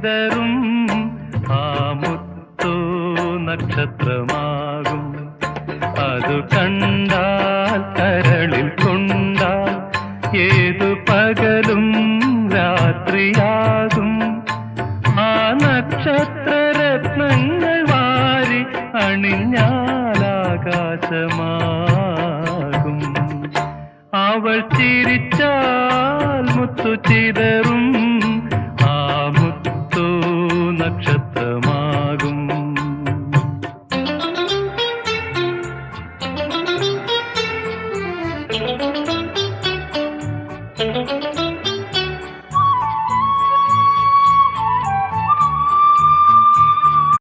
ചിതറും ആ മുത്തു നക്ഷത്രമാകും. അതു കണ്ടാൽ കരളിൽ കൊണ്ടാൽ ഏതു പകലും രാത്രിയാകും. ആ നക്ഷത്രരത്നങ്ങൾ വാരി അണിഞ്ഞാലാകാശമാകും. അവൾ ചിരിച്ചാൽ മുത്തു ചിതറും